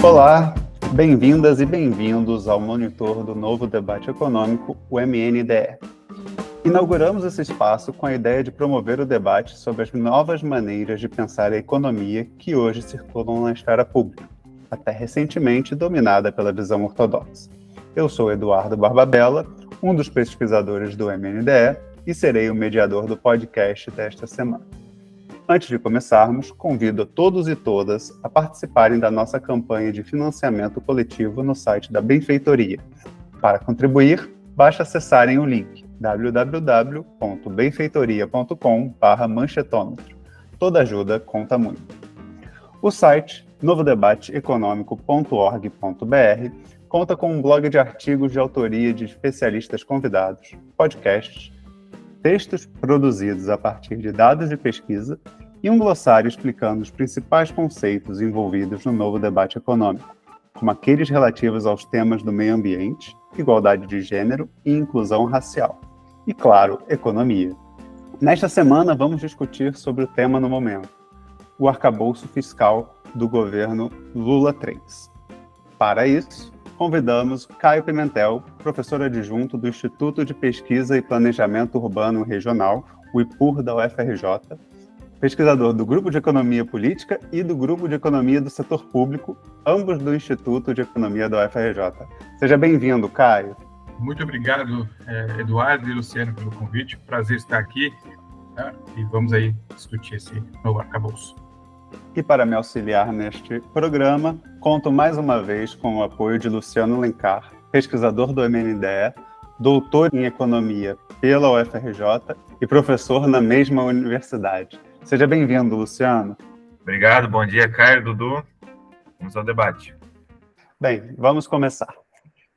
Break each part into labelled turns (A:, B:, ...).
A: Olá, bem-vindas e bem-vindos ao monitor do novo debate econômico, o MNDE. Inauguramos esse espaço com a ideia de promover o debate sobre as novas maneiras de pensar a economia que hoje circulam na esfera pública, até recentemente dominada pela visão ortodoxa. Eu sou Eduardo Barbabella, um dos pesquisadores do MNDE, e serei o mediador do podcast desta semana. Antes de começarmos, convido a todos e todas a participarem da nossa campanha de financiamento coletivo no site da Benfeitoria. Para contribuir, basta acessarem o link www.benfeitoria.com/manchetômetro. Toda ajuda conta muito. O site novodebateeconômico.org.br conta com um blog de artigos de autoria de especialistas convidados, podcasts, textos produzidos a partir de dados de pesquisa e um glossário explicando os principais conceitos envolvidos no novo debate econômico, como aqueles relativos aos temas do meio ambiente, igualdade de gênero e inclusão racial. E, claro, economia. Nesta semana, vamos discutir sobre o tema no momento, o arcabouço fiscal do governo Lula III. Para isso, convidamos Caio Pimentel, professor adjunto do Instituto de Pesquisa e Planejamento Urbano Regional, o IPUR da UFRJ, pesquisador do Grupo de Economia Política e do Grupo de Economia do Setor Público, ambos do Instituto de Economia da UFRJ. Seja bem-vindo, Caio.
B: Muito obrigado, Eduardo e Luciano, pelo convite. Prazer estar aqui, né? E vamos aí discutir esse novo arcabouço.
A: E para me auxiliar neste programa, conto mais uma vez com o apoio de Luciano Lencar, pesquisador do MNDE, doutor em Economia pela UFRJ e professor na mesma universidade. Seja bem-vindo, Luciano.
C: Obrigado, bom dia, Caio, Dudu. Vamos ao debate.
A: Bem, vamos começar.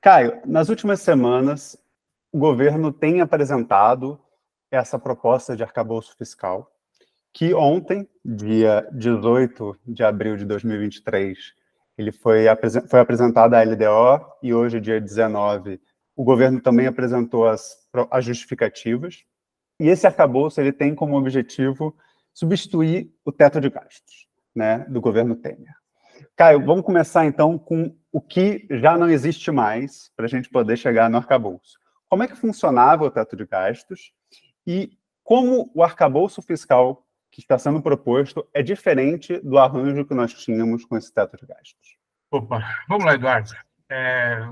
A: Caio, nas últimas semanas, o governo tem apresentado essa proposta de arcabouço fiscal, que ontem, dia 18 de abril de 2023, ele foi apresentado à LDO e hoje, dia 19, o governo também apresentou as justificativas. E esse arcabouço ele tem como objetivo substituir o teto de gastos, né, do governo Temer. Caio, vamos começar então com o que já não existe mais para a gente poder chegar no arcabouço. Como é que funcionava o teto de gastos e como o arcabouço fiscal que está sendo proposto é diferente do arranjo que nós tínhamos com esse teto de gastos?
B: Opa, vamos lá, Eduardo.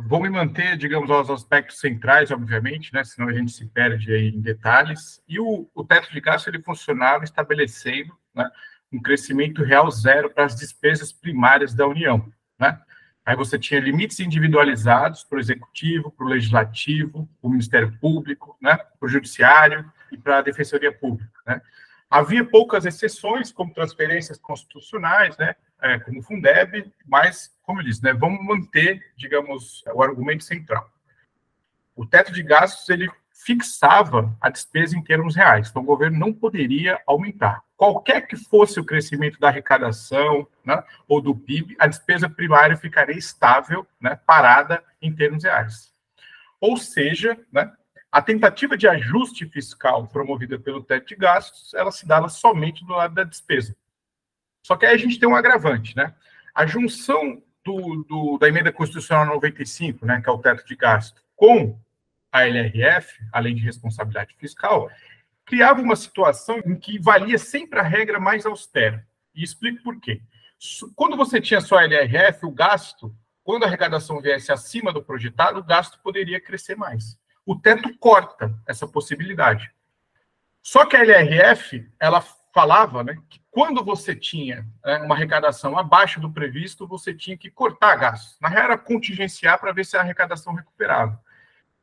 B: Vou me manter, digamos, aos aspectos centrais, obviamente, né? Senão a gente se perde aí em detalhes. E o teto de gastos ele funcionava estabelecendo, né, um crescimento real zero para as despesas primárias da União, né? Aí você tinha limites individualizados para o Executivo, para o Legislativo, para o Ministério Público, né, para o Judiciário e para a Defensoria Pública, né? Havia poucas exceções, como transferências constitucionais, né, como o Fundeb, mas, como eu disse, né, vamos manter, digamos, o argumento central. O teto de gastos, ele fixava a despesa em termos reais, então o governo não poderia aumentar. Qualquer que fosse o crescimento da arrecadação, né, ou do PIB, a despesa primária ficaria estável, né, parada em termos reais. Ou seja, né, a tentativa de ajuste fiscal promovida pelo teto de gastos, ela se dava somente do lado da despesa. Só que aí a gente tem um agravante, né? A junção da emenda constitucional 95, né, que é o teto de gasto, com a LRF, a Lei de Responsabilidade Fiscal, criava uma situação em que valia sempre a regra mais austera. E explico por quê. Quando você tinha só a LRF, o gasto, quando a arrecadação viesse acima do projetado, o gasto poderia crescer mais. O teto corta essa possibilidade. Só que a LRF, ela falava, né, que quando você tinha, né, uma arrecadação abaixo do previsto, você tinha que cortar gastos. Na real, era contingenciar para ver se a arrecadação recuperava.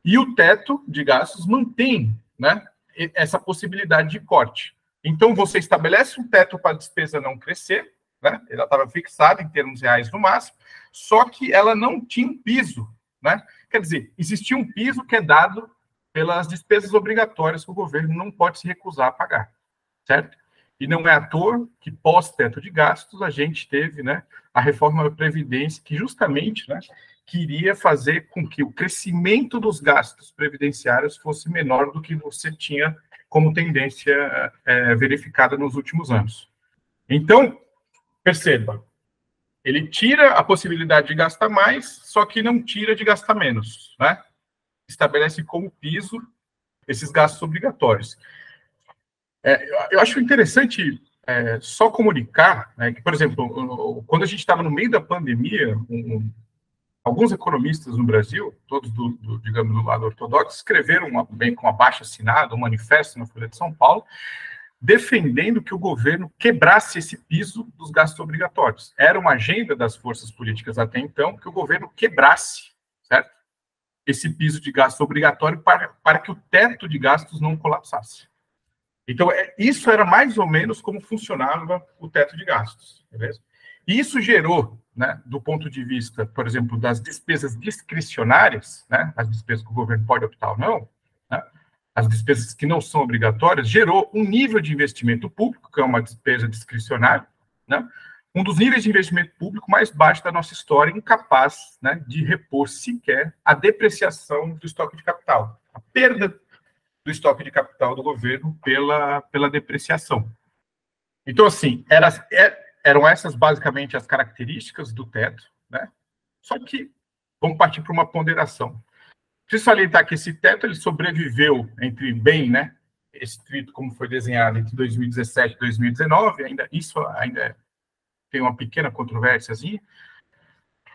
B: E o teto de gastos mantém, né, essa possibilidade de corte. Então, você estabelece um teto para a despesa não crescer, né, ela estava fixada em termos reais no máximo, só que ela não tinha um piso, né? Quer dizer, existia um piso que é dado pelas despesas obrigatórias que o governo não pode se recusar a pagar, certo? E não é à toa que, pós-teto de gastos, a gente teve, né, a reforma da Previdência, que justamente, né, queria fazer com que o crescimento dos gastos previdenciários fosse menor do que você tinha como tendência verificada nos últimos anos. Então, perceba, Ele tira a possibilidade de gastar mais, só que não tira de gastar menos, né? Estabelece como piso esses gastos obrigatórios. Eu acho interessante só comunicar, né, que, por exemplo, quando a gente estava no meio da pandemia, alguns economistas no Brasil, todos digamos, do lado ortodoxo, escreveram com abaixo-assinado um manifesto na Folha de São Paulo, defendendo que o governo quebrasse esse piso dos gastos obrigatórios. Era uma agenda das forças políticas até então que o governo quebrasse, certo? Esse piso de gasto obrigatório para que o teto de gastos não colapsasse. Então, isso era mais ou menos como funcionava o teto de gastos, beleza? E isso gerou, né, do ponto de vista, por exemplo, das despesas discricionárias, né, as despesas que o governo pode optar ou não, né, as despesas que não são obrigatórias, gerou um nível de investimento público, que é uma despesa discricionária, né, um dos níveis de investimento público mais baixos da nossa história, incapaz, né, de repor sequer a depreciação do estoque de capital, a perda do estoque de capital do governo pela depreciação. Então, assim, eram essas basicamente as características do teto, né? Só que vamos partir para uma ponderação. Preciso salientar que esse teto ele sobreviveu né, estrito como foi desenhado entre 2017 e 2019, isso ainda tem uma pequena controvérsiazinha,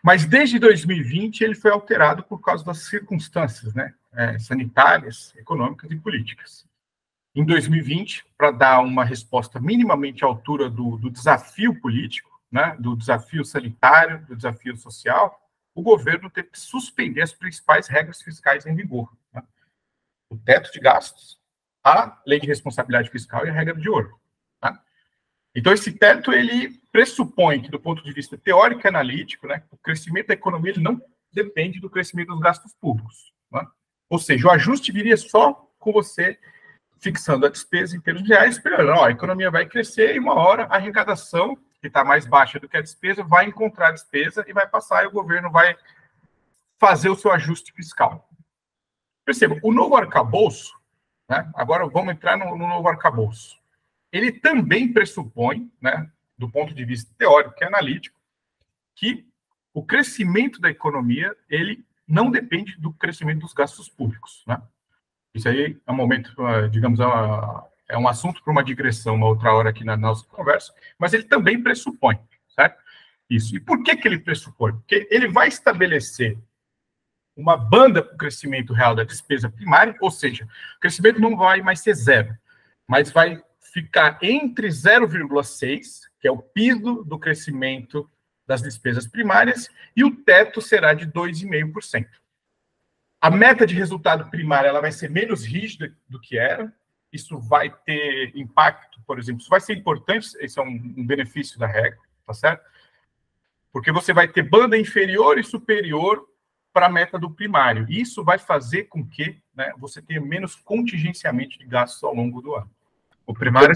B: mas desde 2020 ele foi alterado por causa das circunstâncias, né, sanitárias, econômicas e políticas. Em 2020, para dar uma resposta minimamente à altura do desafio político, né, do desafio sanitário, do desafio social, o governo teve que suspender as principais regras fiscais em vigor, né? O teto de gastos, a lei de responsabilidade fiscal e a regra de ouro. Tá? Então, esse teto, ele pressupõe que, do ponto de vista teórico e analítico, né, o crescimento da economia ele não depende do crescimento dos gastos públicos. Né? Ou seja, o ajuste viria só com você fixando a despesa em termos reais, esperando, a economia vai crescer e uma hora a arrecadação, que está mais baixa do que a despesa, vai encontrar a despesa e vai passar e o governo vai fazer o seu ajuste fiscal. Perceba, o novo arcabouço, né, agora vamos entrar no novo arcabouço, ele também pressupõe, né, do ponto de vista teórico e analítico, que o crescimento da economia ele não depende do crescimento dos gastos públicos, né? Isso aí é um momento, digamos, é um assunto para uma digressão, uma outra hora aqui na nossa conversa, mas ele também pressupõe, certo? Isso. E por que ele pressupõe? Porque ele vai estabelecer uma banda para o crescimento real da despesa primária, ou seja, o crescimento não vai mais ser zero, mas vai ficar entre 0,6, que é o piso do crescimento das despesas primárias, e o teto será de 2,5%. A meta de resultado primário ela vai ser menos rígida do que era. Isso vai ter impacto, por exemplo, isso vai ser importante, esse é um benefício da regra, tá certo? Porque você vai ter banda inferior e superior para a meta do primário. Isso vai fazer com que, né, você tenha menos contingenciamento de gastos ao longo do ano.
C: O primário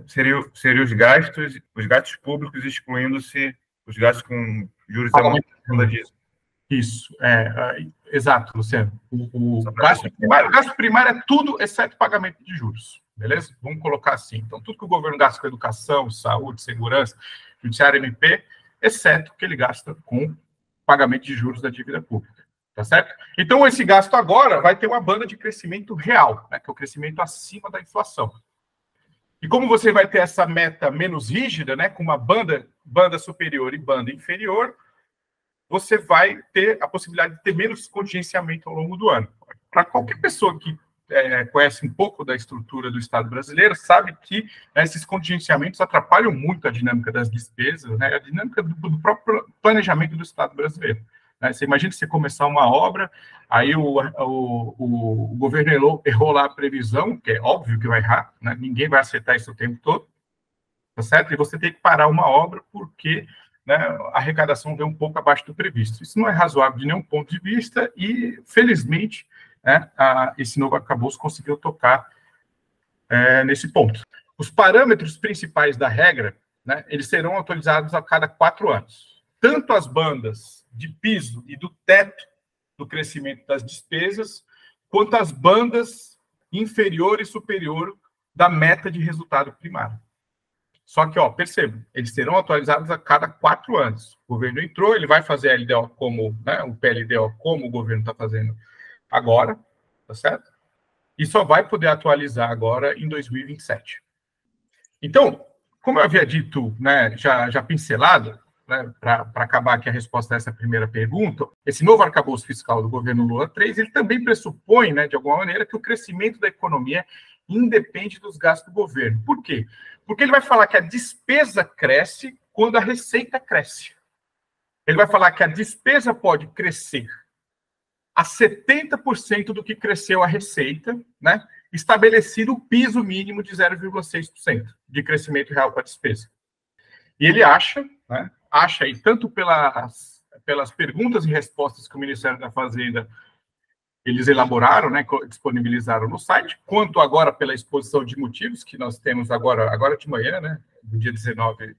C: seria os gastos públicos, excluindo-se os gastos com juros disso.
B: Isso, exato, Luciano. O gasto primário é tudo exceto pagamento de juros, beleza? Vamos colocar assim. Então, tudo que o governo gasta com educação, saúde, segurança, judiciário, MP, exceto o que ele gasta com pagamento de juros da dívida pública, tá certo? Então, esse gasto agora vai ter uma banda de crescimento real, né, que é o crescimento acima da inflação. E como você vai ter essa meta menos rígida, né, com uma banda superior e banda inferior, você vai ter a possibilidade de ter menos contingenciamento ao longo do ano. Para qualquer pessoa que conhece um pouco da estrutura do Estado brasileiro, sabe que esses contingenciamentos atrapalham muito a dinâmica das despesas, né, a dinâmica do próprio planejamento do Estado brasileiro. Né? Você imagina você começar uma obra, aí o governo errou lá a previsão, que é óbvio que vai errar, né? Ninguém vai acertar isso o tempo todo, tá certo? E você tem que parar uma obra porque, né, a arrecadação veio um pouco abaixo do previsto. Isso não é razoável de nenhum ponto de vista e, felizmente, né, esse novo arcabouço conseguiu tocar nesse ponto. Os parâmetros principais da regra, né, eles serão atualizados a cada 4 anos. Tanto as bandas de piso e do teto do crescimento das despesas, quanto as bandas inferior e superior da meta de resultado primário. Só que, perceba, eles serão atualizados a cada 4 anos. O governo entrou, ele vai fazer a LDO como, né, o PLDO como o governo está fazendo agora, tá certo? E só vai poder atualizar agora em 2027. Então, como eu havia dito, né, já pincelado, né, para acabar aqui a resposta a essa primeira pergunta, esse novo arcabouço fiscal do governo Lula III, ele também pressupõe, né, de alguma maneira, que o crescimento da economia independe dos gastos do governo. Por quê? Porque ele vai falar que a despesa cresce quando a receita cresce. Ele vai falar que a despesa pode crescer a 70% do que cresceu a receita, né, estabelecido o piso mínimo de 0,6% de crescimento real para a despesa. E ele acha, né, e tanto pelas perguntas e respostas que o Ministério da Fazenda eles elaboraram, né, disponibilizaram no site, quanto agora pela exposição de motivos que nós temos agora de manhã, né, no dia 19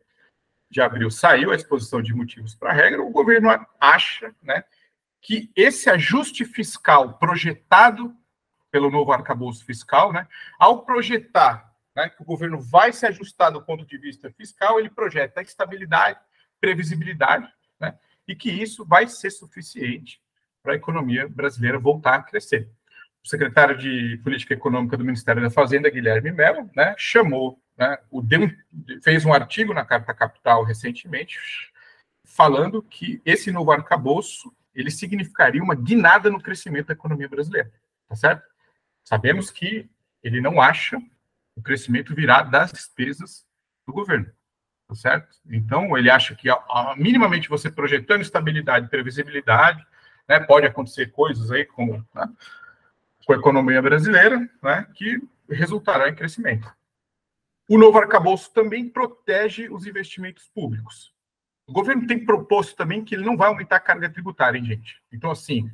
B: de abril, saiu a exposição de motivos para a regra, o governo acha, né, que esse ajuste fiscal projetado pelo novo arcabouço fiscal, né, ao projetar, né, que o governo vai se ajustar do ponto de vista fiscal, ele projeta estabilidade, previsibilidade, né, e que isso vai ser suficiente para a economia brasileira voltar a crescer. O secretário de Política Econômica do Ministério da Fazenda, Guilherme Mello, né, chamou, né, fez um artigo na Carta Capital recentemente, falando que esse novo arcabouço ele significaria uma guinada no crescimento da economia brasileira, tá certo? Sabemos que ele não acha o crescimento virá das despesas do governo, tá certo? Então, ele acha que, minimamente, você projetando estabilidade e previsibilidade, né, pode acontecer coisas aí com a economia brasileira, né, que resultará em crescimento. O novo arcabouço também protege os investimentos públicos. O governo tem proposto também que ele não vai aumentar a carga tributária, hein, gente? Então, assim,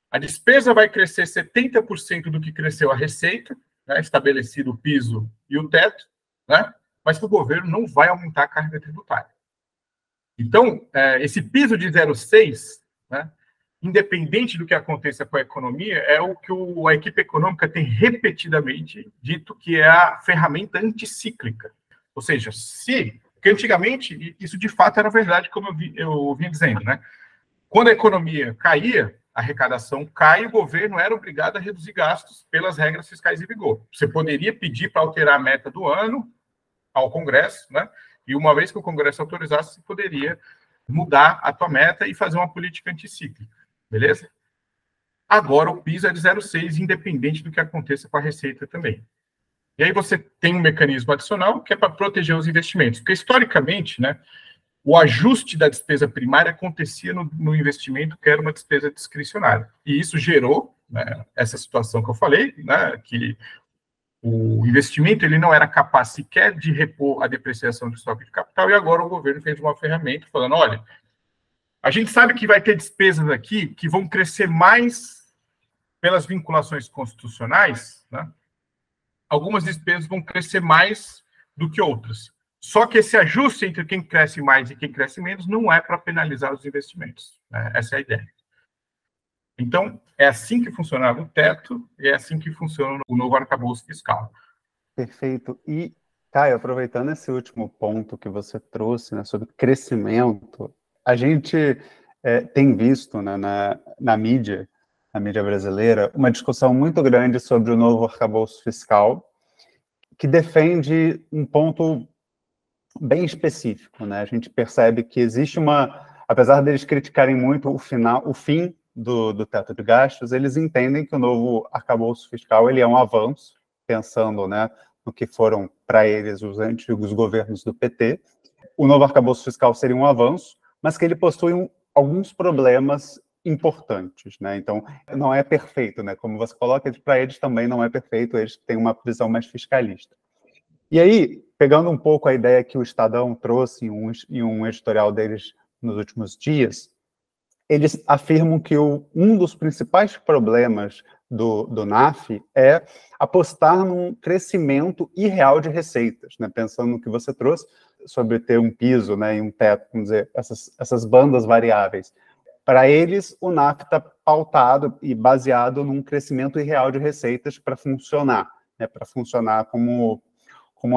B: a despesa vai crescer 70% do que cresceu a receita, né, estabelecido o piso e o teto, né, mas que o governo não vai aumentar a carga tributária. Então, esse piso de 0,6, né, independente do que aconteça com a economia, é o que a equipe econômica tem repetidamente dito que é a ferramenta anticíclica. Ou seja, porque antigamente, isso de fato era verdade, como eu vinha dizendo, né? Quando a economia caía, a arrecadação cai, o governo era obrigado a reduzir gastos pelas regras fiscais em vigor. Você poderia pedir para alterar a meta do ano ao Congresso, né? E uma vez que o Congresso autorizasse, você poderia mudar a tua meta e fazer uma política anticíclica, beleza? Agora o piso é de 0,6, independente do que aconteça com a receita também. E aí você tem um mecanismo adicional que é para proteger os investimentos, porque historicamente, né, o ajuste da despesa primária acontecia no investimento, que era uma despesa discricionária. E isso gerou, né, essa situação que eu falei, né, que o investimento ele não era capaz sequer de repor a depreciação do estoque de capital, e agora o governo fez uma ferramenta falando, olha, a gente sabe que vai ter despesas aqui que vão crescer mais pelas vinculações constitucionais, né? Algumas despesas vão crescer mais do que outras. Só que esse ajuste entre quem cresce mais e quem cresce menos não é para penalizar os investimentos, né? Essa é a ideia. Então, é assim que funcionava o teto e é assim que funciona o novo arcabouço fiscal.
A: Perfeito. E, Caio, aproveitando esse último ponto que você trouxe, né, sobre crescimento, a gente tem visto, né, na mídia brasileira, uma discussão muito grande sobre o novo arcabouço fiscal, que defende um ponto bem específico, né? A gente percebe que existe apesar deles criticarem muito o fim do teto de gastos, eles entendem que o novo arcabouço fiscal ele é um avanço, pensando, né, no que foram para eles os antigos governos do PT. O novo arcabouço fiscal seria um avanço, mas que ele possui alguns problemas importantes, né? Então, não é perfeito, né? Como você coloca, para eles também não é perfeito, eles têm uma visão mais fiscalista. E aí, pegando um pouco a ideia que o Estadão trouxe em um editorial deles nos últimos dias, eles afirmam que um dos principais problemas do NAF é apostar num crescimento irreal de receitas, né? Pensando no que você trouxe sobre ter um piso, né, e um teto, vamos dizer, essas bandas variáveis. Para eles, o NAF está pautado e baseado num crescimento irreal de receitas para funcionar, né, para funcionar como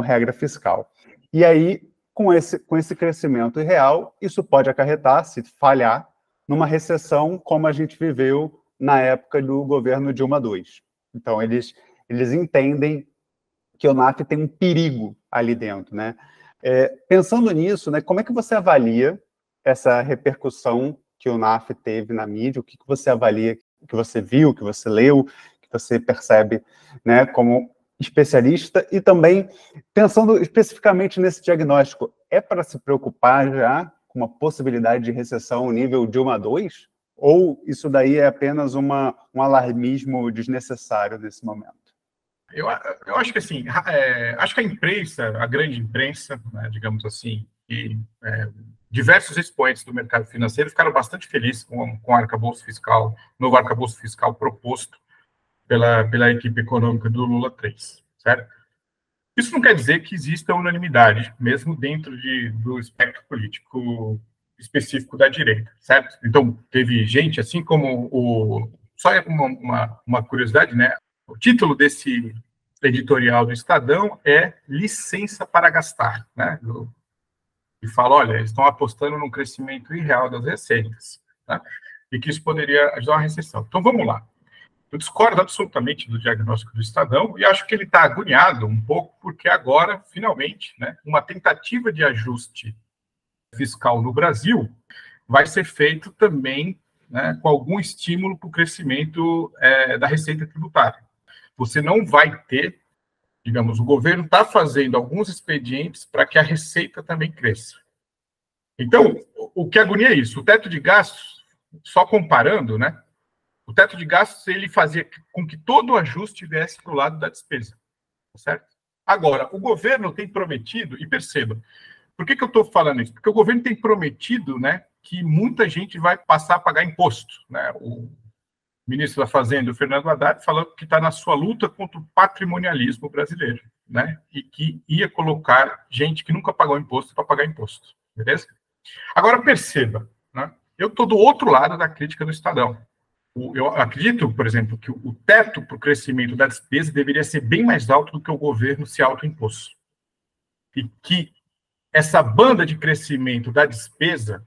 A: regra fiscal. E aí, com esse crescimento irreal, isso pode acarretar, se falhar, numa recessão como a gente viveu na época do governo Dilma II. Então, eles entendem que o NAF tem um perigo ali dentro, né? Pensando nisso, né, como é que você avalia essa repercussão que o NAF teve na mídia? O que você avalia, o que você viu, o que você leu, o que você percebe, né, como especialista? E também, pensando especificamente nesse diagnóstico, é para se preocupar já com uma possibilidade de recessão nível Dilma II? Ou isso daí é apenas um alarmismo desnecessário nesse momento?
B: Eu acho que, assim, acho que a imprensa, a grande imprensa, né, digamos assim, e diversos expoentes do mercado financeiro ficaram bastante felizes com o arcabouço fiscal, novo arcabouço fiscal proposto pela equipe econômica do Lula 3, certo? Isso não quer dizer que exista unanimidade, mesmo dentro do espectro político específico da direita, certo? Então, teve gente, assim como só uma curiosidade, né? O título desse editorial do Estadão é Licença para Gastar, né? E fala, olha, eles estão apostando num crescimento irreal das receitas, tá? E que isso poderia ajudar a recessão. Então, vamos lá. Eu discordo absolutamente do diagnóstico do Estadão e acho que ele está agoniado um pouco porque agora, finalmente, né, uma tentativa de ajuste fiscal no Brasil vai ser feito também, né, com algum estímulo para o crescimento da receita tributária. Você não vai ter, digamos, o governo está fazendo alguns expedientes para que a receita também cresça. Então, o que agonia é isso. O teto de gastos, só comparando, né? O teto de gastos, ele fazia com que todo o ajuste viesse para o lado da despesa, certo? Agora, o governo tem prometido, e perceba, por que eu estou falando isso? Porque o governo tem prometido, né, que muita gente vai passar a pagar imposto, né? O ministro da Fazenda, o Fernando Haddad, falou que está na sua luta contra o patrimonialismo brasileiro, né? E que ia colocar gente que nunca pagou imposto para pagar imposto, beleza? Agora, perceba, né? Eu estou do outro lado da crítica do Estadão. Eu acredito, por exemplo, que o teto para o crescimento da despesa deveria ser bem mais alto do que o governo se autoimpôs. E que essa banda de crescimento da despesa,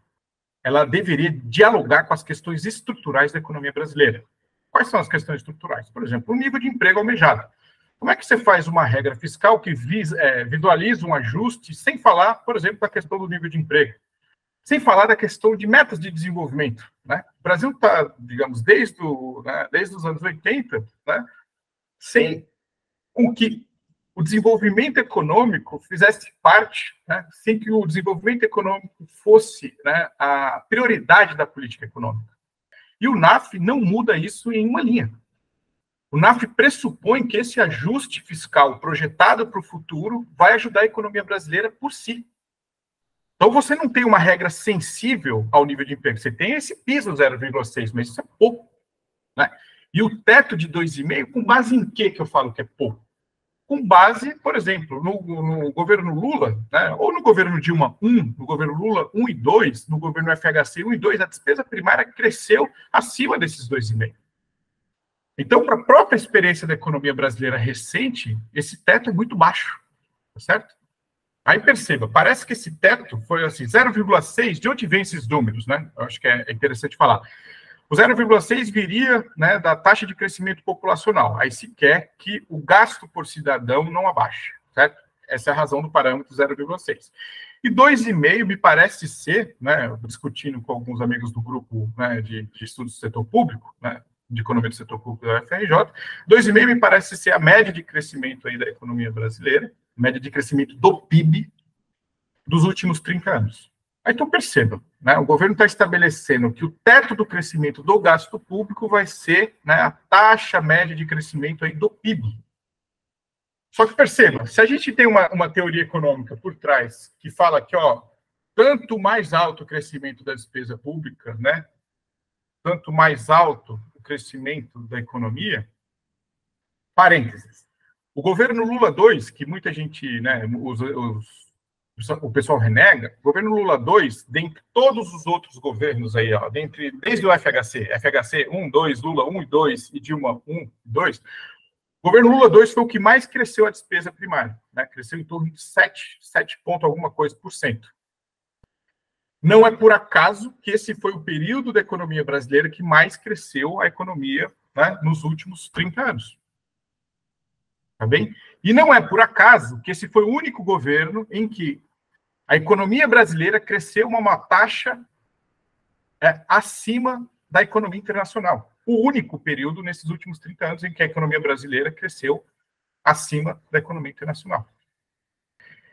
B: ela deveria dialogar com as questões estruturais da economia brasileira. Quais são as questões estruturais? Por exemplo, o nível de emprego almejado. Como é que você faz uma regra fiscal que visualiza um ajuste sem falar, por exemplo, da questão do nível de emprego? Sem falar da questão de metas de desenvolvimento, né? O Brasil está, digamos, desde os anos 80, né, sem com que o desenvolvimento econômico fizesse parte, né, sem que o desenvolvimento econômico fosse, né, a prioridade da política econômica. E o NAF não muda isso em uma linha. O NAF pressupõe que esse ajuste fiscal projetado para o futuro vai ajudar a economia brasileira por si. Então, você não tem uma regra sensível ao nível de emprego. Você tem esse piso 0,6, mas isso é pouco, né? E o teto de 2,5, com base em quê que eu falo que é pouco? Com base, por exemplo, no governo Lula, né? Ou no governo Dilma 1, no governo Lula 1 e 2, no governo FHC 1 e 2, a despesa primária cresceu acima desses 2,5. Então, para a própria experiência da economia brasileira recente, esse teto é muito baixo, tá certo? Aí perceba, parece que esse teto foi assim, 0,6, de onde vem esses números, né? Eu acho que é interessante falar. O 0,6 viria, né, da taxa de crescimento populacional. Aí se quer que o gasto por cidadão não abaixe, certo? Essa é a razão do parâmetro 0,6. E 2,5 me parece ser, né, discutindo com alguns amigos do grupo, né, de estudos do setor público, né, de economia do setor público da UFRJ, 2,5 me parece ser a média de crescimento aí da economia brasileira, média de crescimento do PIB dos últimos 30 anos. Aí, então, perceba, né, o governo está estabelecendo que o teto do crescimento do gasto público vai ser, né, a taxa média de crescimento aí do PIB. Só que perceba, se a gente tem uma teoria econômica por trás que fala que, ó, tanto mais alto o crescimento da despesa pública, né, tanto mais alto o crescimento da economia, parênteses. O governo Lula 2, que muita gente, né, o pessoal renega, o governo Lula 2, dentre todos os outros governos aí, ó, desde o FHC 1, 2, Lula 1 e 2 e Dilma 1 e 2, O governo Lula 2 foi o que mais cresceu a despesa primária, né? Cresceu em torno de 7 ponto alguma coisa por cento. Não é por acaso que esse foi o período da economia brasileira que mais cresceu a economia, né, nos últimos 30 anos. Tá bem? E não é por acaso que esse foi o único governo em que a economia brasileira cresceu uma taxa acima da economia internacional. O único período nesses últimos 30 anos em que a economia brasileira cresceu acima da economia internacional.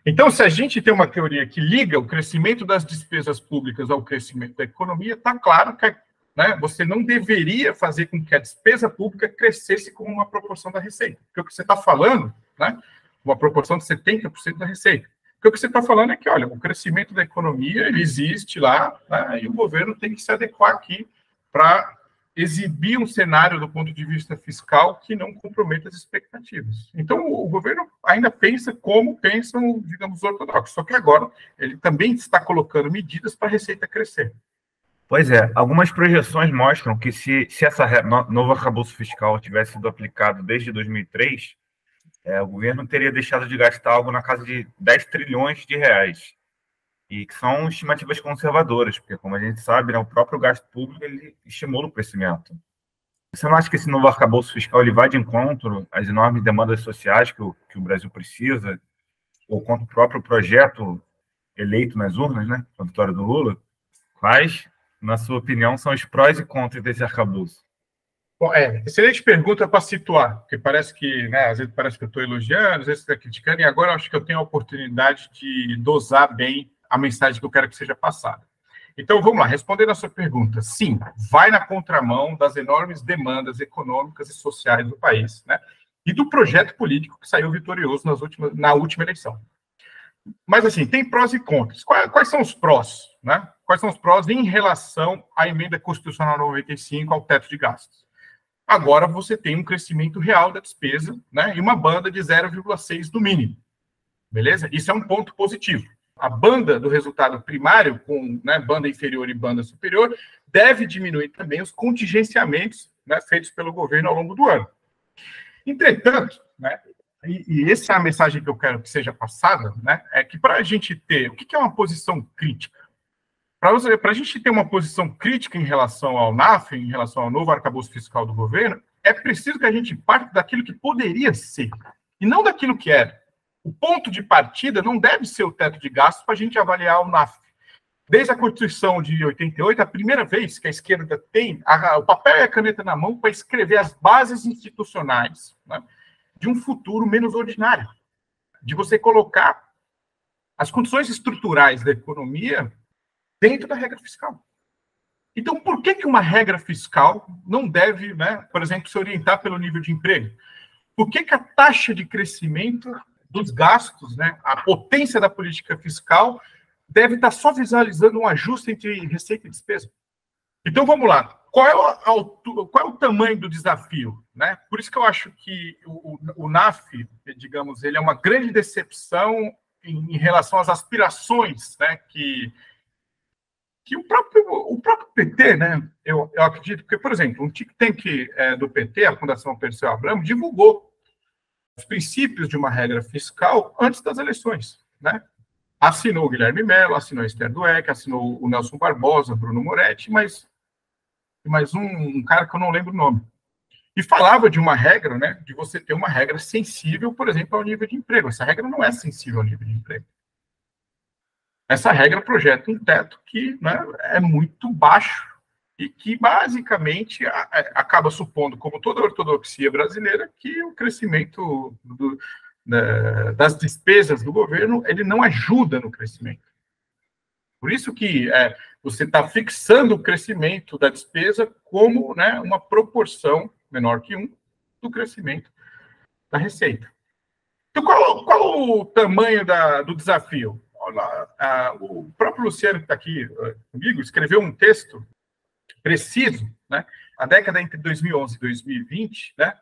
B: Então, se a gente tem uma teoria que liga o crescimento das despesas públicas ao crescimento da economia, está claro que, né, você não deveria fazer com que a despesa pública crescesse com uma proporção da receita. Porque o que você está falando, né, uma proporção de 70% da receita. Porque o que você está falando é que, olha, o crescimento da economia ele existe lá, né, e o governo tem que se adequar aqui para exibir um cenário do ponto de vista fiscal que não comprometa as expectativas. Então, o governo ainda pensa como pensam, digamos, os ortodoxos, só que agora ele também está colocando medidas para a receita crescer.
C: Pois é, algumas projeções mostram que se essa novo arcabouço fiscal tivesse sido aplicado desde 2003, o governo teria deixado de gastar algo na casa de 10 trilhões de reais. E que são estimativas conservadoras, porque, como a gente sabe, né, o próprio gasto público ele estimula o crescimento. Você não acha que esse novo arcabouço fiscal ele vai de encontro às enormes demandas sociais que o Brasil precisa, ou contra o próprio projeto eleito nas urnas, né, com a vitória do Lula? Quais, na sua opinião, são os prós e contras desse arcabouço?
B: Bom, excelente pergunta para situar, porque parece que, né, às vezes parece que eu estou elogiando, às vezes está criticando, e agora eu acho que eu tenho a oportunidade de dosar bem a mensagem que eu quero que seja passada. Então, vamos lá, respondendo a sua pergunta. Sim, vai na contramão das enormes demandas econômicas e sociais do país, né? E do projeto político que saiu vitorioso na última eleição. Mas, assim, tem prós e contras. Quais são os prós, né? Quais são os prós em relação à emenda constitucional 95 ao teto de gastos? Agora você tem um crescimento real da despesa, né? E uma banda de 0,6 no mínimo. Beleza? Isso é um ponto positivo. A banda do resultado primário, com, né, banda inferior e banda superior, deve diminuir também os contingenciamentos, né, feitos pelo governo ao longo do ano. Entretanto, né, e essa é a mensagem que eu quero que seja passada, né, é que para a gente ter... O que é uma posição crítica? Para a gente ter uma posição crítica em relação ao NAF, em relação ao novo arcabouço fiscal do governo, é preciso que a gente parte daquilo que poderia ser, e não daquilo que era. O ponto de partida não deve ser o teto de gastos para a gente avaliar o NAF. Desde a Constituição de 88, a primeira vez que a esquerda tem o papel e a caneta na mão para escrever as bases institucionais, né, de um futuro menos ordinário, de você colocar as condições estruturais da economia dentro da regra fiscal. Então, por que uma regra fiscal não deve, né, por exemplo, se orientar pelo nível de emprego? Por que a taxa de crescimento dos gastos, né, a potência da política fiscal, deve estar só visualizando um ajuste entre receita e despesa? Então, vamos lá. Qual é o tamanho do desafio, né? Por isso que eu acho que o NAF, digamos, ele é uma grande decepção em relação às aspirações, né, que o próprio PT, né, eu acredito, porque, por exemplo, um think tank do PT, a Fundação Perseu Abramo, divulgou os princípios de uma regra fiscal antes das eleições, né? Assinou o Guilherme Mello, assinou a Esther Dweck, assinou o Nelson Barbosa, Bruno Moretti, mais um cara que eu não lembro o nome. E falava de uma regra, né, de você ter uma regra sensível, por exemplo, ao nível de emprego. Essa regra não é sensível ao nível de emprego. Essa regra projeta um teto que, né, é muito baixo e que, basicamente, acaba supondo, como toda a ortodoxia brasileira, que o crescimento das despesas do governo ele não ajuda no crescimento. Por isso que você está fixando o crescimento da despesa como, né, uma proporção menor que 1 do crescimento da receita. Então, qual o tamanho do desafio? O próprio Luciano, que está aqui comigo, escreveu um texto preciso, né? A década entre 2011 e 2020, né?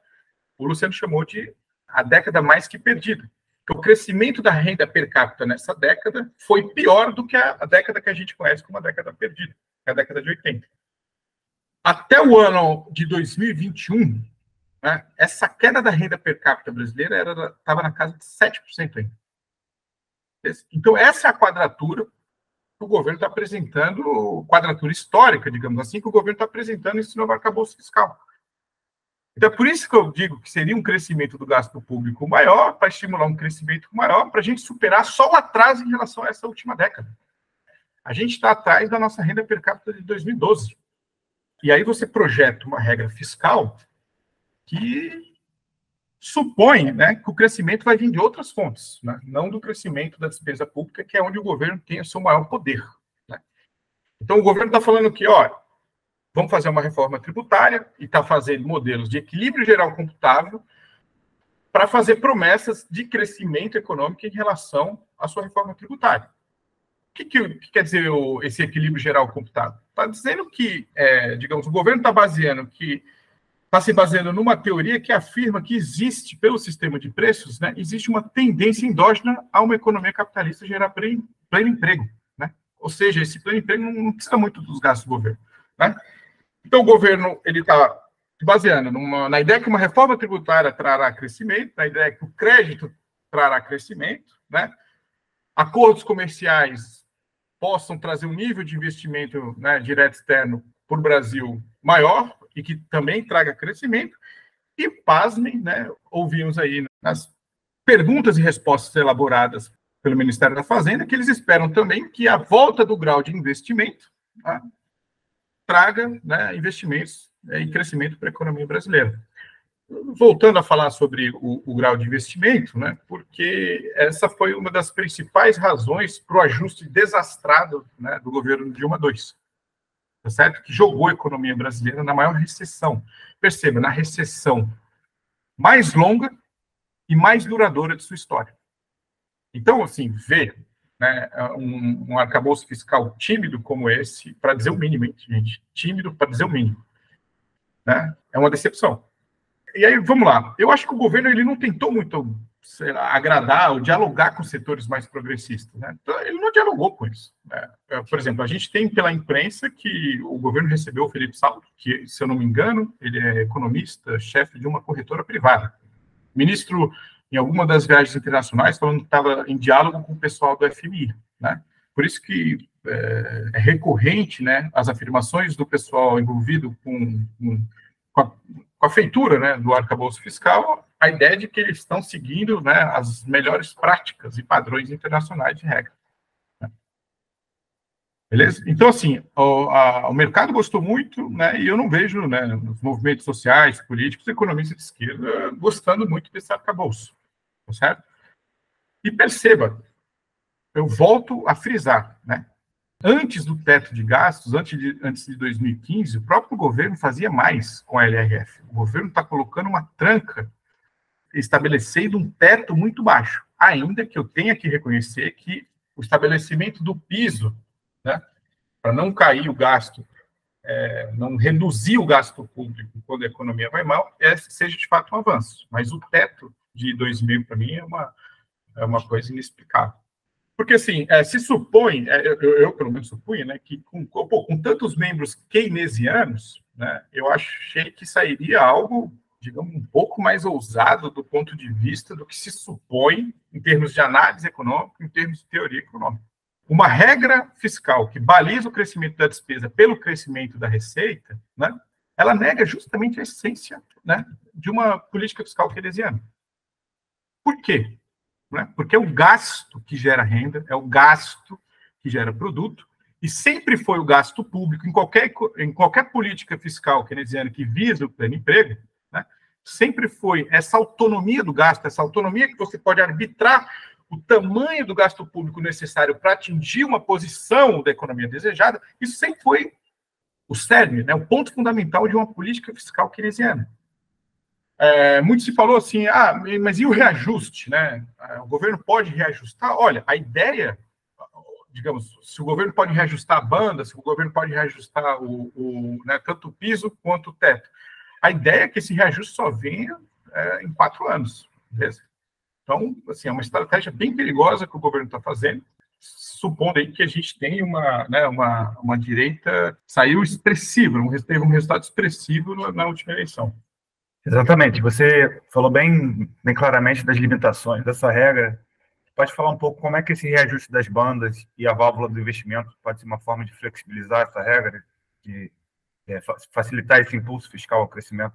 B: O Luciano chamou de a década mais que perdida. Porque o crescimento da renda per capita nessa década foi pior do que a década que a gente conhece como a década perdida, que é a década de 80. Até o ano de 2021, né, essa queda da renda per capita brasileira estava na casa de 7% ainda. Então, essa é a quadratura que o governo está apresentando, quadratura histórica, digamos assim, que o governo está apresentando nesse novo arcabouço fiscal. Então, é por isso que eu digo que seria um crescimento do gasto público maior, para estimular um crescimento maior, para a gente superar só o atraso em relação a essa última década. A gente está atrás da nossa renda per capita de 2012. E aí você projeta uma regra fiscal que supõe, né, que o crescimento vai vir de outras fontes, né, não do crescimento da despesa pública, que é onde o governo tem o seu maior poder. Né? Então, o governo está falando que, ó, vamos fazer uma reforma tributária e está fazendo modelos de equilíbrio geral computável para fazer promessas de crescimento econômico em relação à sua reforma tributária. O que quer dizer esse equilíbrio geral computável? Está dizendo que, digamos, o governo está se baseando numa teoria que afirma que existe, pelo sistema de preços, né, existe uma tendência endógena a uma economia capitalista gerar pleno emprego. Né? Ou seja, esse pleno emprego não precisa muito dos gastos do governo. Né? Então, o governo está se baseando na ideia que uma reforma tributária trará crescimento, na ideia que o crédito trará crescimento, né? Acordos comerciais possam trazer um nível de investimento, né, direto externo para o Brasil maior e que também traga crescimento. E, pasmem, né, ouvimos aí nas perguntas e respostas elaboradas pelo Ministério da Fazenda que eles esperam também que a volta do grau de investimento, tá, traga, né, investimentos e crescimento para a economia brasileira. Voltando a falar sobre o grau de investimento, né, porque essa foi uma das principais razões para o ajuste desastrado, né, do governo Dilma II, tá certo? Que jogou a economia brasileira na maior recessão. Perceba, na recessão mais longa e mais duradoura de sua história. Então, assim, ver, né, um arcabouço fiscal tímido como esse, para dizer o mínimo, gente, tímido para dizer o mínimo, né, é uma decepção. E aí, vamos lá. Eu acho que o governo ele não tentou muito, sei lá, agradar ou dialogar com setores mais progressistas. Né? Então, ele não dialogou com isso. Né? Por exemplo, a gente tem pela imprensa que o governo recebeu o Felipe Salto, que, se eu não me engano, ele é economista, chefe de uma corretora privada. Ministro, em alguma das viagens internacionais, falando que estava em diálogo com o pessoal do FMI. Né? Por isso que é recorrente, né, as afirmações do pessoal envolvido com a feitura, né, do arcabouço fiscal, a ideia de que eles estão seguindo, né, as melhores práticas e padrões internacionais de regra. Né? Beleza? Então, assim, o mercado gostou muito, né, e eu não vejo, né, os movimentos sociais, políticos, economistas de esquerda gostando muito desse arcabouço. Tá certo? E perceba, eu volto a frisar, né? Antes do teto de gastos, antes de 2015, o próprio governo fazia mais com a LRF. O governo está colocando uma tranca, estabelecendo um teto muito baixo. Ainda que eu tenha que reconhecer que o estabelecimento do piso, né, para não cair o gasto, não reduzir o gasto público quando a economia vai mal, seja de fato um avanço. Mas o teto de 2000, para mim, é uma coisa inexplicável. Porque, assim, se supõe, eu pelo menos supunha, né, que com tantos membros keynesianos, né, eu achei que sairia algo, digamos, um pouco mais ousado do ponto de vista do que se supõe em termos de análise econômica, em termos de teoria econômica. Uma regra fiscal que baliza o crescimento da despesa pelo crescimento da receita, né, ela nega justamente a essência, né, de uma política fiscal keynesiana. Por quê? Porque é o gasto que gera renda, é o gasto que gera produto, e sempre foi o gasto público, em qualquer política fiscal keynesiana que visa o pleno emprego, né, sempre foi essa autonomia do gasto, essa autonomia que você pode arbitrar o tamanho do gasto público necessário para atingir uma posição da economia desejada, isso sempre foi o cerne, né, o ponto fundamental de uma política fiscal keynesiana. Muito se falou assim, mas e o reajuste, né? O governo pode reajustar? Olha, a ideia, digamos, se o governo pode reajustar a banda, se o governo pode reajustar né, tanto o piso quanto o teto, a ideia é que esse reajuste só venha em 4 anos, beleza? Então, assim, é uma estratégia bem perigosa que o governo está fazendo, supondo aí que a gente tem uma direita, saiu expressiva, teve um resultado expressivo na última eleição.
C: Exatamente. Você falou bem claramente das limitações dessa regra. Pode falar um pouco como é que esse reajuste das bandas e a válvula do investimento pode ser uma forma de flexibilizar essa regra, de facilitar esse impulso fiscal ao crescimento?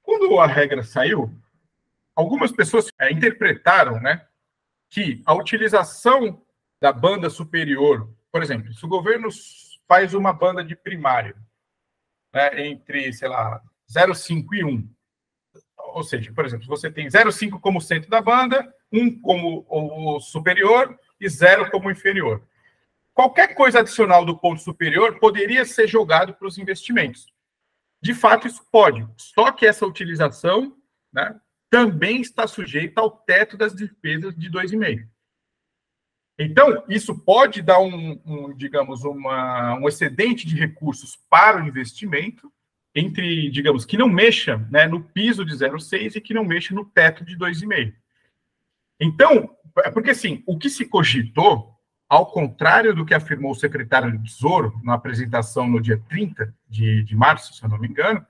B: Quando a regra saiu, algumas pessoas interpretaram, né, que a utilização da banda superior, por exemplo, se o governo faz uma banda de primário, né, entre, sei lá, 0,5 e 1, ou seja, por exemplo, você tem 0,5 como centro da banda, 1 como o superior e 0 como inferior. Qualquer coisa adicional do ponto superior poderia ser jogado para os investimentos. De fato, isso pode, só que essa utilização, né, também está sujeita ao teto das despesas de 2,5. Então, isso pode dar digamos, um excedente de recursos para o investimento, entre, digamos, que não mexa, né, no piso de 0,6 e que não mexa no teto de 2,5. Então, porque assim, o que se cogitou, ao contrário do que afirmou o secretário do Tesouro na apresentação no dia 30 de março, se eu não me engano,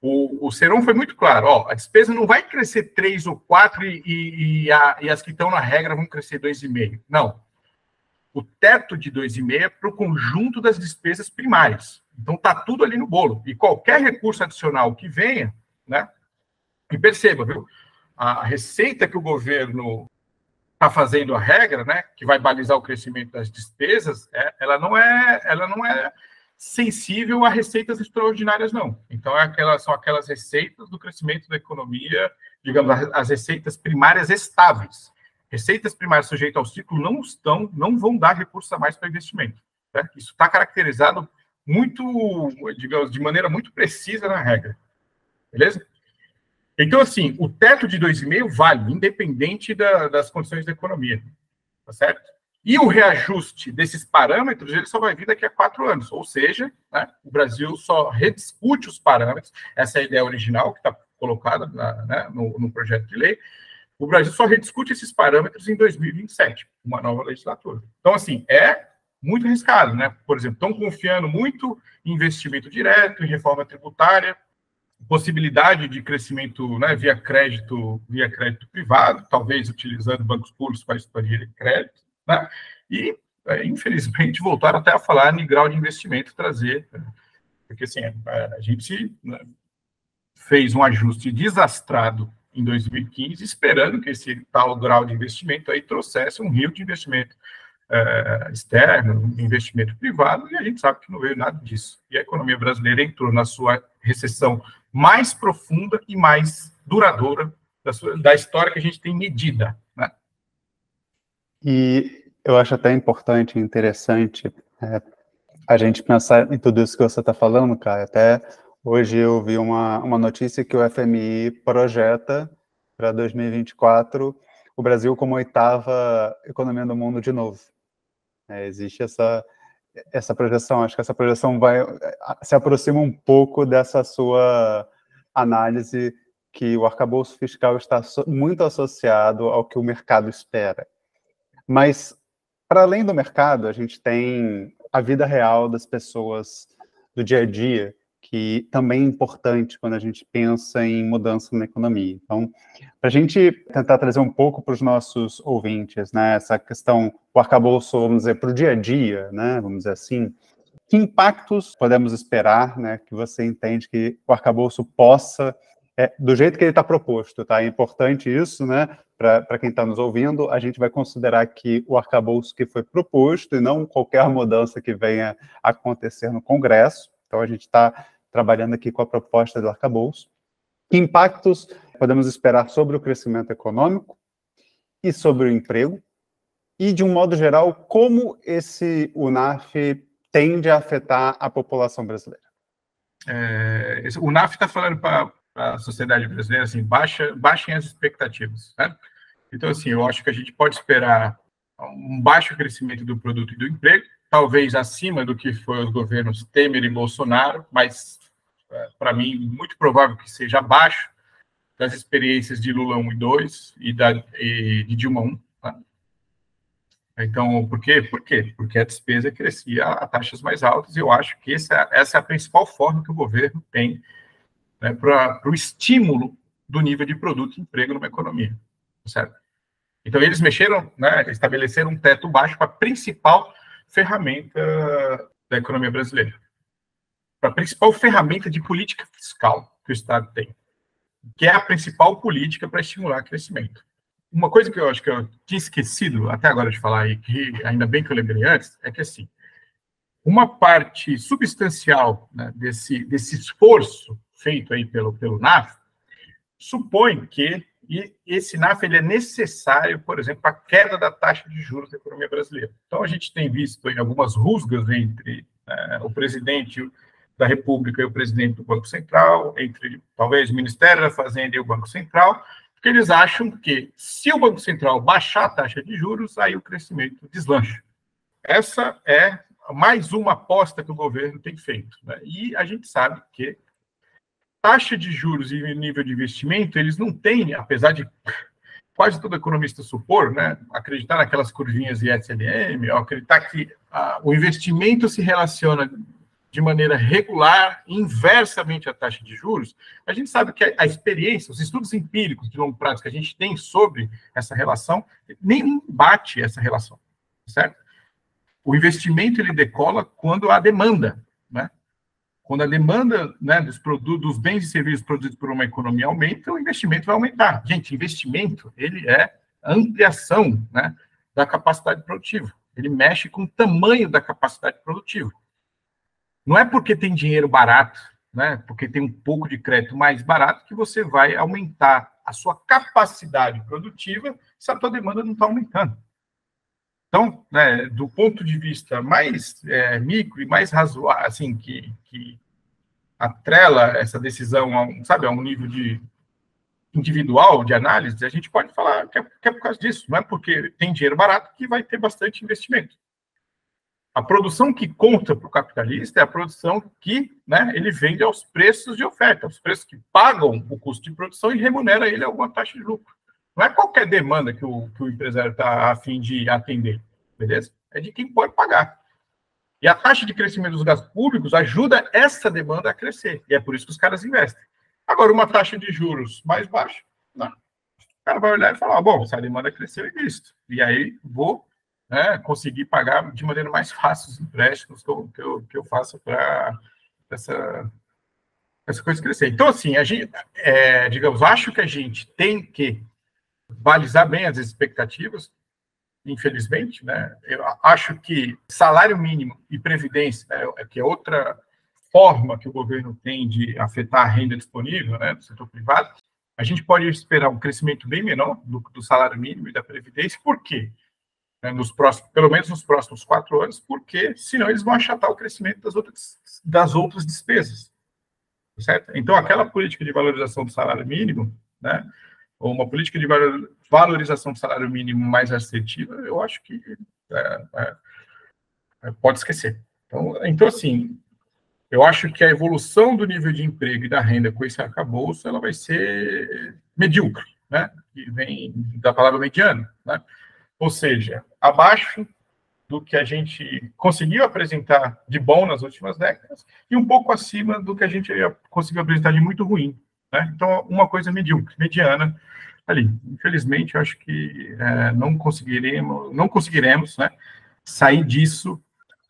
B: o Seron foi muito claro, a despesa não vai crescer 3 ou 4 e as que estão na regra vão crescer 2,5. Não. O teto de 2,5 é para o conjunto das despesas primárias. Então, está tudo ali no bolo. E qualquer recurso adicional que venha, né? E perceba, viu? A receita que o governo está fazendo a regra, né? Que vai balizar o crescimento das despesas, ela não é sensível a receitas extraordinárias, não. Então, são aquelas receitas do crescimento da economia, digamos, as receitas primárias estáveis. Receitas primárias sujeitas ao ciclo não vão dar recursos a mais para investimento. Né? Isso está caracterizado muito, digamos, de maneira muito precisa na regra. Beleza? Então, assim, o teto de 2,5 vale, independente das condições da economia. Tá certo? E o reajuste desses parâmetros, ele só vai vir daqui a 4 anos. Ou seja, né, o Brasil só rediscute os parâmetros, essa é a ideia original que está colocada no projeto de lei. O Brasil só rediscute esses parâmetros em 2027, uma nova legislatura. Então, assim, é muito arriscado, né? Por exemplo, estão confiando muito em investimento direto, em reforma tributária, possibilidade de crescimento, né, via crédito privado, talvez utilizando bancos públicos para expandir crédito, né? E, infelizmente, voltaram até a falar em grau de investimento trazer, porque assim, a gente, né, fez um ajuste desastrado em 2015, esperando que esse tal grau de investimento aí trouxesse um rio de investimento externo, investimento privado, e a gente sabe que não veio nada disso. E a economia brasileira entrou na sua recessão mais profunda e mais duradoura da história que a gente tem medida. Né?
A: E eu acho até importante e interessante a gente pensar em tudo isso que você está falando, Caio. Até hoje eu vi uma notícia que o FMI projeta para 2024 o Brasil como a 8ª economia do mundo de novo. Existe essa projeção, acho que essa projeção se aproxima um pouco dessa sua análise que o arcabouço fiscal está muito associado ao que o mercado espera. Mas, para além do mercado, a gente tem a vida real das pessoas do dia a dia, que também é importante quando a gente pensa em mudança na economia. Então, para a gente tentar trazer um pouco para os nossos ouvintes, né, essa questão, o arcabouço, vamos dizer, para o dia a dia, né, vamos dizer assim, que impactos podemos esperar, né, que você entende que o arcabouço possa, do jeito que ele está proposto, tá? É importante isso, né, para quem está nos ouvindo, a gente vai considerar que o arcabouço que foi proposto e não qualquer mudança que venha acontecer no Congresso. Então, a gente está trabalhando aqui com a proposta do arcabouço. Que impactos podemos esperar sobre o crescimento econômico e sobre o emprego? E, de um modo geral, como o NAF tende a afetar a população brasileira?
B: O NAF está falando para a sociedade brasileira, assim, baixem as expectativas. Né? Então, assim, eu acho que a gente pode esperar um baixo crescimento do produto e do emprego, talvez acima do que foi os governos Temer e Bolsonaro, mas, para mim, muito provável que seja abaixo das experiências de Lula 1 e 2 e de Dilma 1. Tá? Então, por quê? Porque a despesa crescia a taxas mais altas, e eu acho que essa é a principal forma que o governo tem né, para o estímulo do nível de produto e emprego numa economia, certo? Então, eles mexeram, né, estabeleceram um teto baixo para a principal ferramenta da economia brasileira, para a principal ferramenta de política fiscal que o Estado tem, que é a principal política para estimular crescimento. Uma coisa que eu acho que eu tinha esquecido até agora de falar, e que ainda bem que eu lembrei antes, é que, assim, uma parte substancial, né, desse esforço feito aí pelo NAF supõe que esse NAF ele é necessário, por exemplo, para a queda da taxa de juros da economia brasileira. Então, a gente tem visto aí algumas rusgas entre o presidente da República e o presidente do Banco Central, entre talvez o Ministério da Fazenda e o Banco Central, porque eles acham que se o Banco Central baixar a taxa de juros, aí o crescimento deslancha. Essa é mais uma aposta que o governo tem feito, né? E a gente sabe que taxa de juros e nível de investimento, eles não têm, apesar de quase todo economista supor, né, acreditar naquelas curvinhas de SLM, ou acreditar que o investimento se relaciona de maneira regular, inversamente à taxa de juros, a gente sabe que a experiência, os estudos empíricos de longo prazo que a gente tem sobre essa relação, nem bate essa relação, certo? O investimento, ele decola quando há demanda, né? Quando a demanda, né, dos bens e serviços produzidos por uma economia aumenta, o investimento vai aumentar. Gente, investimento, ele é a ampliação, né, da capacidade produtiva. Ele mexe com o tamanho da capacidade produtiva. Não é porque tem dinheiro barato, né, porque tem um pouco de crédito mais barato, que você vai aumentar a sua capacidade produtiva se a tua demanda não está aumentando. Então, né, do ponto de vista mais micro e mais razoável, assim, que atrela essa decisão a um nível de individual de análise, a gente pode falar que é por causa disso. Não é porque tem dinheiro barato que vai ter bastante investimento. A produção que conta para o capitalista é a produção que, né, ele vende aos preços de oferta, aos preços que pagam o custo de produção e remunera ele alguma taxa de lucro. Não é qualquer demanda que o empresário está a fim de atender, beleza? É de quem pode pagar. E a taxa de crescimento dos gastos públicos ajuda essa demanda a crescer. E é por isso que os caras investem. Agora, uma taxa de juros mais baixa, não. O cara vai olhar e falar, bom, se a demanda cresceu, eu invisto. E aí vou, né, conseguir pagar de maneira mais fácil os empréstimos que eu faço para essa coisa crescer. Então, assim, a gente, digamos, acho que a gente tem que balizar bem as expectativas, infelizmente, né? Eu acho que salário mínimo e previdência, né, que é outra forma que o governo tem de afetar a renda disponível, né, do setor privado, a gente pode esperar um crescimento bem menor do salário mínimo e da previdência. Por quê? Pelo menos nos próximos 4 anos, porque senão eles vão achatar o crescimento das outras despesas, certo? Então, aquela política de valorização do salário mínimo, né, ou uma política de valorização do salário mínimo mais assertiva, eu acho que pode esquecer. Então, assim, eu acho que a evolução do nível de emprego e da renda com esse arcabouço, ela vai ser medíocre, né? Que vem da palavra mediano, né? Ou seja, abaixo do que a gente conseguiu apresentar de bom nas últimas décadas e um pouco acima do que a gente conseguiu apresentar de muito ruim, né? Então, uma coisa medíocre, mediana, ali. Infelizmente, eu acho que não conseguiremos, né, sair disso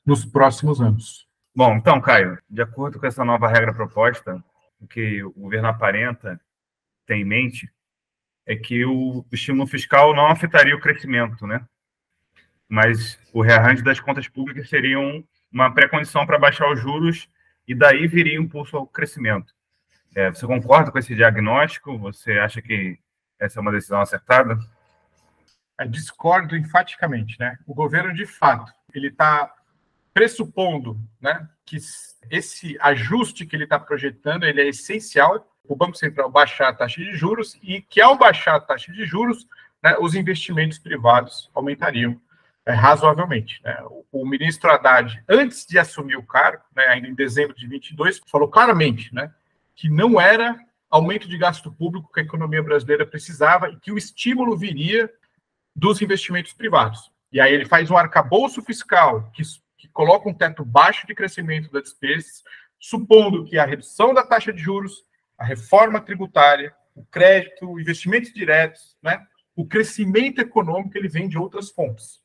B: nos próximos anos.
C: Bom, então, Caio, de acordo com essa nova regra proposta, o que o governo aparenta ter em mente é que o estímulo fiscal não afetaria o crescimento, né? Mas o rearranjo das contas públicas seria uma pré-condição para baixar os juros e daí viria impulso ao crescimento. Você concorda com esse diagnóstico? Você acha que essa é uma decisão acertada?
B: Discordo enfaticamente, né? O governo, de fato, ele está pressupondo, né, que esse ajuste que ele está projetando, ele é essencial, o Banco Central baixar a taxa de juros e que, ao baixar a taxa de juros, né, os investimentos privados aumentariam razoavelmente, né? O ministro Haddad, antes de assumir o cargo, né, ainda em dezembro de 2022, falou claramente, né, que não era aumento de gasto público que a economia brasileira precisava e que o estímulo viria dos investimentos privados. E aí ele faz um arcabouço fiscal que coloca um teto baixo de crescimento das despesas, supondo que a redução da taxa de juros a reforma tributária, o crédito, o investimentos diretos, né? O crescimento econômico ele vem de outras fontes,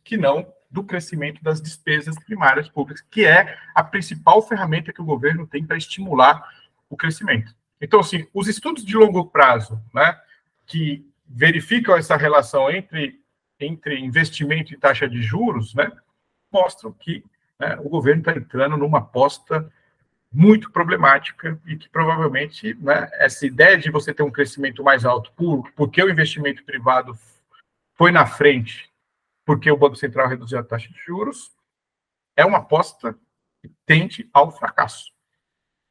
B: que não do crescimento das despesas primárias públicas, que é a principal ferramenta que o governo tem para estimular o crescimento. Então, assim, os estudos de longo prazo, né, que verificam essa relação entre investimento e taxa de juros, né, mostram que, né, o governo está entrando numa aposta muito problemática e que provavelmente, né, essa ideia de você ter um crescimento mais alto porque o investimento privado foi na frente, porque o Banco Central reduziu a taxa de juros, é uma aposta que tende ao fracasso.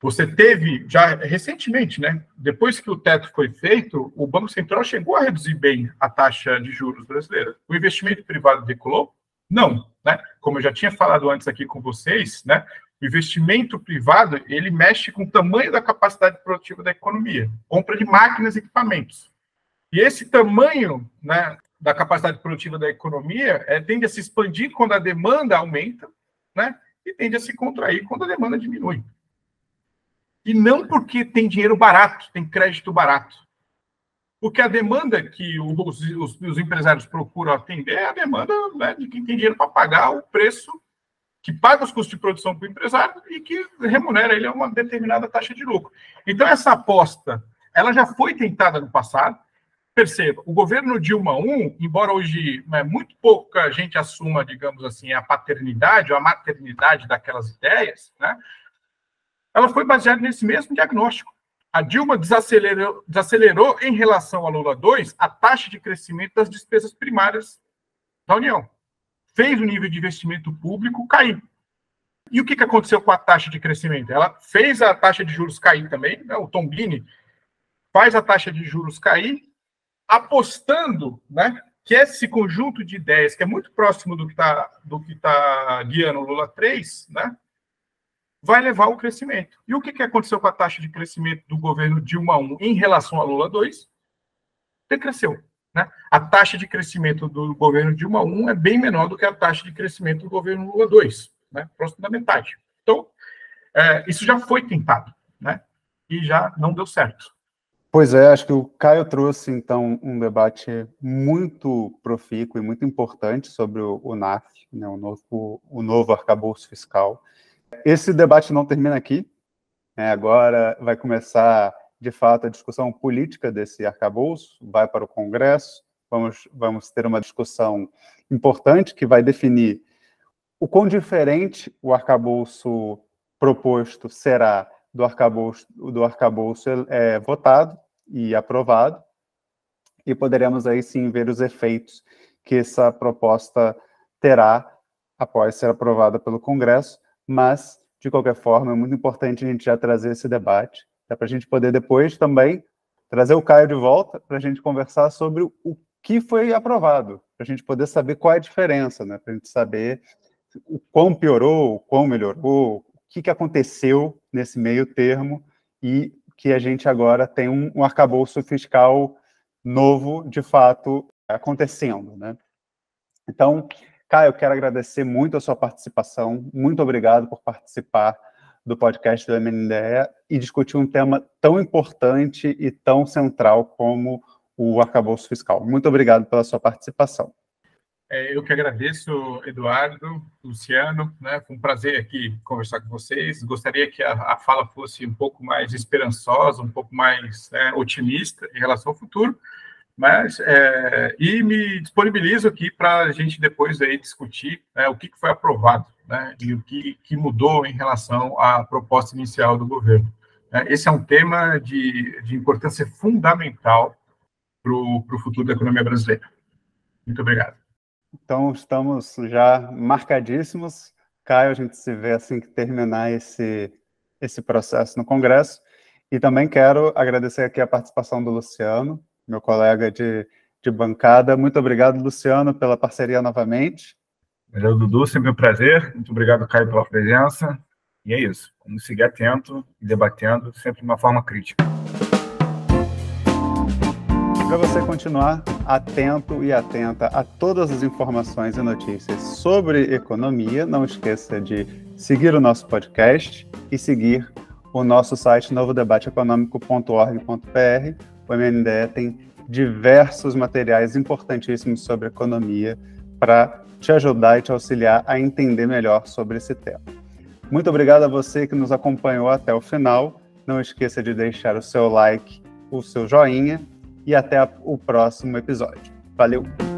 B: Você teve, já recentemente, né, depois que o teto foi feito, o Banco Central chegou a reduzir bem a taxa de juros brasileira. O investimento privado decolou? Não. Né? Como eu já tinha falado antes aqui com vocês, né, o investimento privado, ele mexe com o tamanho da capacidade produtiva da economia, compra de máquinas e equipamentos. E esse tamanho, né, da capacidade produtiva da economia tende a se expandir quando a demanda aumenta, né, e tende a se contrair quando a demanda diminui. E não porque tem dinheiro barato, tem crédito barato. Porque a demanda que os empresários procuram atender é a demanda, né, de quem tem dinheiro para pagar o preço que paga os custos de produção para o empresário e que remunera ele a uma determinada taxa de lucro. Então, essa aposta, ela já foi tentada no passado. Perceba, o governo Dilma I, embora hoje, né, muito pouca gente assuma, digamos assim, a paternidade ou a maternidade daquelas ideias, né, ela foi baseada nesse mesmo diagnóstico. A Dilma desacelerou em relação a Lula II a taxa de crescimento das despesas primárias da União. Fez o nível de investimento público cair. E o que aconteceu com a taxa de crescimento? Ela fez a taxa de juros cair também, né? O Tombini faz a taxa de juros cair, apostando, né, que esse conjunto de ideias, que é muito próximo do que tá guiando o Lula 3, né, vai levar ao crescimento. E o que aconteceu com a taxa de crescimento do governo Dilma I em relação a Lula II? Decresceu. Né? A taxa de crescimento do governo Dilma I é bem menor do que a taxa de crescimento do governo Lula II, né? Próximo da metade. Então, isso já foi tentado, né? E já não deu certo.
A: Pois é, acho que o Caio trouxe, então, um debate muito profícuo e muito importante sobre o NAF, né? o novo arcabouço fiscal. Esse debate não termina aqui, né? Agora vai começar, de fato, a discussão política desse arcabouço, vai para o Congresso, vamos ter uma discussão importante que vai definir o quão diferente o arcabouço proposto será do arcabouço votado e aprovado, e poderemos aí sim ver os efeitos que essa proposta terá após ser aprovada pelo Congresso, mas, de qualquer forma, é muito importante a gente já trazer esse debate, para a gente poder depois também trazer o Caio de volta para a gente conversar sobre o que foi aprovado, para a gente poder saber qual é a diferença, né? Para a gente saber o quão piorou, o quão melhorou, o que aconteceu nesse meio termo e que a gente agora tem um arcabouço fiscal novo, de fato, acontecendo, né? Então, Caio, eu quero agradecer muito a sua participação, muito obrigado por participar do podcast do MNDE e discutir um tema tão importante e tão central como o arcabouço fiscal. Muito obrigado pela sua participação.
B: Eu que agradeço, Eduardo, Luciano, né? Foi um prazer aqui conversar com vocês. Gostaria que a fala fosse um pouco mais esperançosa, um pouco mais, né, otimista em relação ao futuro, mas e me disponibilizo aqui para a gente depois aí discutir, né, o que foi aprovado, né, e o que mudou em relação à proposta inicial do governo. Esse é um tema de importância fundamental para o futuro da economia brasileira. Muito obrigado.
A: Então, estamos já marcadíssimos. Caio, a gente se vê assim que terminar esse processo no Congresso. E também quero agradecer aqui a participação do Luciano, meu colega de bancada. Muito obrigado, Luciano, pela parceria novamente.
C: Valeu, Dudu, sempre um prazer. Muito obrigado, Caio, pela presença. E é isso, vamos seguir atento e debatendo, sempre de uma forma crítica.
A: Para você continuar atento e atenta a todas as informações e notícias sobre economia, não esqueça de seguir o nosso podcast e seguir o nosso site novodebateeconomico.org.br. O MNDE tem diversos materiais importantíssimos sobre economia para te ajudar e te auxiliar a entender melhor sobre esse tema. Muito obrigado a você que nos acompanhou até o final. Não esqueça de deixar o seu like, o seu joinha e até o próximo episódio. Valeu!